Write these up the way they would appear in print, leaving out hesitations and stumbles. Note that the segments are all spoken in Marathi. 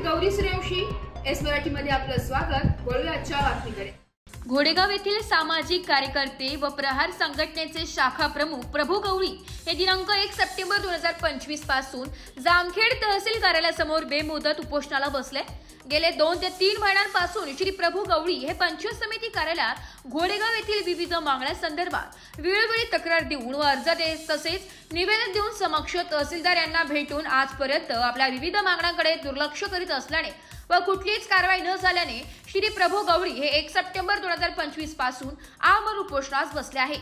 गौरी सूर्यवंशी, एस मराठी मध्ये आपलं स्वागत। वळूया आजच्या बातमीकडे। घोडेगाव येथील सामाजिक कार्यकर्ते व प्रहार संघटनेचे शाखा प्रमुख प्रभू गवळी हे दिनांक 1 सप्टेंबर 2025 पासून जामखेड तहसील कार्यालयासमोर बेमुदत उपोषणाला बसले। गेले 2 ते 3 महिन्यांपासून श्री प्रभू गवळी हे पंचायत समिती कार्यालयात घोडेगाव येथील विविध मागण्यांसंदर्भात वेळोवेळी तक्रार देऊन व अर्ज तसेच निवेदन देऊन समक्ष तहसीलदार यांना भेटून आजपर्यंत आपल्या विविध मागण्यांकडे दुर्लक्ष करीत असल्याने व कुठलीच कारवाई न झाल्याने श्री प्रभू गवळी हे 1 सप्टेंबर 2025 पासून आमरण उपोषणास बसले आहे।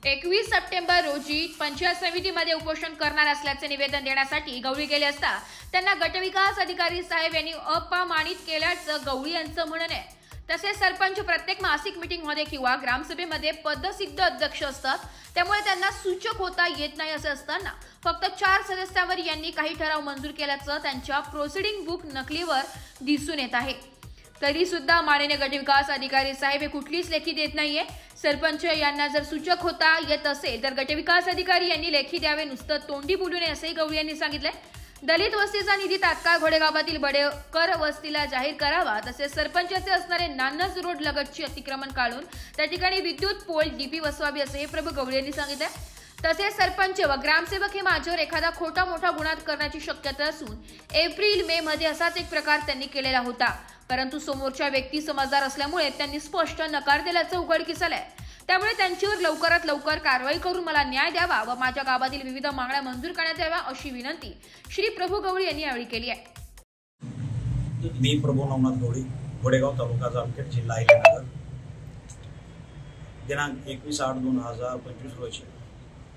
21 सप्टेंबर रोजी पंचायत समितीमध्ये उपोषण करणार असल्याचे निवेदन देण्यासाठी गवळी गेले असता त्यांना गटविकास अधिकारी साहेब यांनी अपमानित केल्याचं गवळी यांचं म्हणणं आहे। तसेच सरपंच प्रत्येक मासिक मीटिंगमध्ये किंवा ग्रामसभेमध्ये पदसिद्ध अध्यक्ष असतात, त्यामुळे त्यांना सूचक होता येत नाही असे असताना फक्त 4 सदस्यांवर यांनी काही ठराव मंजूर केल्याचं त्यांच्या प्रोसिडिंग बुक नकलीवर दिसून येत आहे। तरी सुद्धा माननीय गटविकास अधिकारी साहेब हे कुठलीच लेखी देत नाहीये। सरपंच यांना जर सूचक होता येत असेल तर गटविकास अधिकारी यांनी लेखी द्यावे, नुसतं तोंडी बोलू नये असेही गवळी यांनी सांगितले। दलित वस्तीचा निधी तात्काळ घोडेगावातील बडेकर वस्तीला जाहीर करावा, तसेच सरपंचाचे असणारे नानस रोड लगतची अतिक्रमण काढून त्या ठिकाणी विद्युत पोल डीपी बसवावी असे प्रभू गवळी यांनी सांगितले। तसेच सरपंच व ग्रामसेवक हे माझ्यावर एखादा खोटा मोठा गुन्हा करण्याची शक्यता असून एप्रिल मे मध्ये असाच एक प्रकार त्यांनी केलेला होता, परंतु समोरच्या व्यक्ती समजदार असल्यामुळे त्यांनी स्पष्ट नकार दिल्याचं उघडकीस आलंय। त्यामुळे त्यांच्यावर लवकरात लवकर कारवाई करून मला न्याय द्यावा व माझ्या गावातील विविध मागण्या मंजूर करण्यात याव्या अशी विनंती श्री प्रभू गवळी यांनी यावेळी केली आहे। मी प्रभू नवनाथ गवळी, घोडेगाव तालुका जामखेड, जिल्हा अहिल्यानगर। दिनांक 21/8/2025 रोजी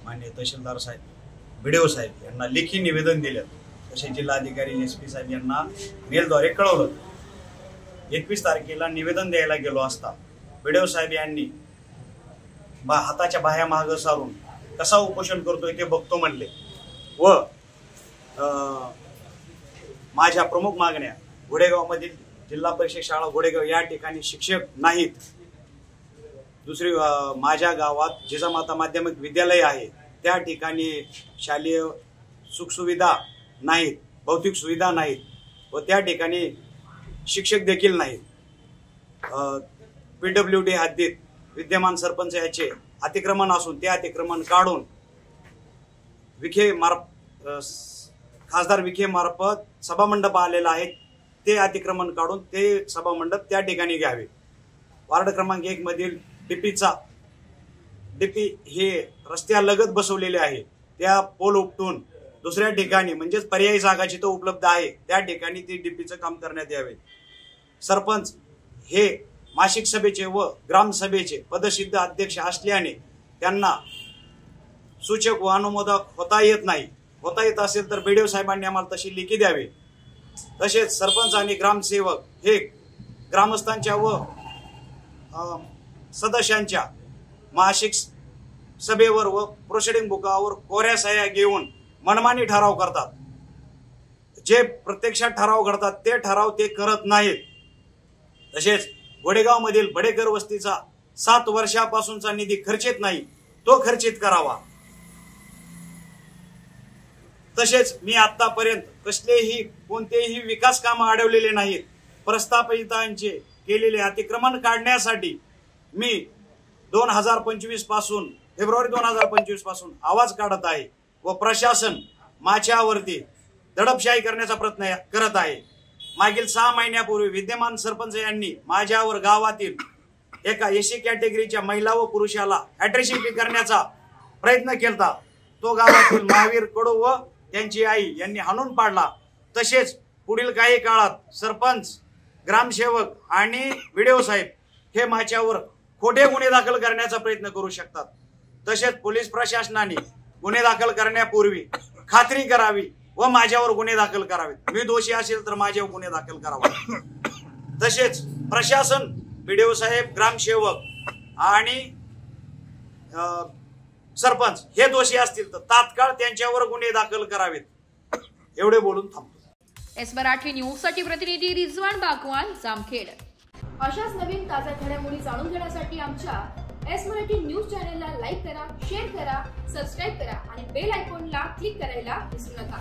माननीय तहसीलदार साहेब, बीडीओ साहेब यांना लेखी निवेदन दिले, तसे जिल्हाधिकारी एसपी साहेब यांना मेलद्वारे कळवलं। 21 तारखेला निवेदन द्यायला गेलो असता बीडीओ साहेब यांनी हाताच्या बाह्या मागे सारून कसा उपोषण करतोय ते बघतो म्हणले व माझ्या प्रमुख मागण्या घोडेगाव मधील जिल्हा परिषद शाळा घोडेगाव या ठिकाणी शिक्षक नाहीत, दुसरी माझ्या गावात जिजामाता माध्यमिक विद्यालय आहे त्या ठिकाणी शालेय सुखसुविधा नाहीत, भौतिक सुविधा नाहीत व त्या ठिकाणी शिक्षक देखील नाहीत। पीडब्ल्यूडी हद्दीत विद्यमान सरपंच याचे अतिक्रमण असून ते अतिक्रमण काढून खासदार विखे मार्फत सभामंडप आलेला आहे, ते अतिक्रमण काढून ते सभामंडप त्या ठिकाणी घ्यावे। वार्ड क्रमांक 1 मधील डीपी हे रस्त्यालगत बसवलेले आहे, त्या पोल उपटून दुसऱ्या ठिकाणी म्हणजेच पर्यायी जागा जिथं उपलब्ध आहे त्या ठिकाणी ते डीपीचं काम करण्यात यावे। सरपंच हे मासिक सभेचे व ग्रामसभेचे पदसिद्ध अध्यक्ष असल्याने त्यांना सूचक व अनुमोदक होता येत नाही। होता येत असेल तर बीडीओ साहेबांनी आम्हाला तशी लेखी द्यावी। तसेच सरपंच आणि ग्रामसेवक हे ग्रामस्थांच्या व सदस्यांच्या मासिक सभेवर व प्रोसिडिंग बुकावर कोऱ्या सह्या घेऊन मनमानी ठराव करतात, जे प्रत्यक्षात ठराव करतात ते ठराव ते करत नाहीत। तसेच घोडेगाव मधील बडेकर वस्तीचा 7 वर्षापासूनचा निधी खर्चित नाही, तो खर्चित करावा। तसेच मी आतापर्यंत कोणतेही विकास कामं अडवलेले नाहीत। प्रस्थापितांचे केलेले अतिक्रमण काढण्यासाठी मी 2025 पासून फेब्रुवारी 2025 पासून आवाज काढत आहे व प्रशासन माझ्यावरती दडपशाही करण्याचा प्रयत्न करत आहे। मागील 6 महिन्यापूर्वी विद्यमान सरपंच यांनी माझ्यावर गावातील एका एससी कॅटेगरीच्या महिला व पुरुषाला ॲड्रेसिंग करण्याचा प्रयत्न केला, तो गावातील महावीर कडू व त्यांची आई यांनी हाणून पाडला। तसेच पुढील काही काळात सरपंच, ग्रामसेवक आणि बीडीओ साहेब हे माझ्यावर खोटे गुन्हे दाखल करण्याचा प्रयत्न करू शकतात। तसेच पोलीस प्रशासनाने गुन्हे दाखल करण्यापूर्वी खात्री करावी व माझ्यावर गुन्हे दाखल करावेत। मी दोषी असेल तर माझ्यावर गुन्हे दाखल करावा। तसेच प्रशासन, बीडीओ साहेब, ग्रामसेवक आणि सरपंच हे दोषी असतील तर तात्काळ त्यांच्यावर गुन्हे दाखल करावेत। एवढे बोलून थांबतो। एस मराठी न्यूज साठी प्रतिनिधी रिजवान बागवान, जामखेड। अशाच नवीन ताज्या घडामोडी जाणून घेण्यासाठी आमच्या एस मराठी न्यूज चॅनलला लाईक करा, शेअर करा, सबस्क्राईब करा आणि बेल आयकॉनला क्लिक करायला विसरू नका।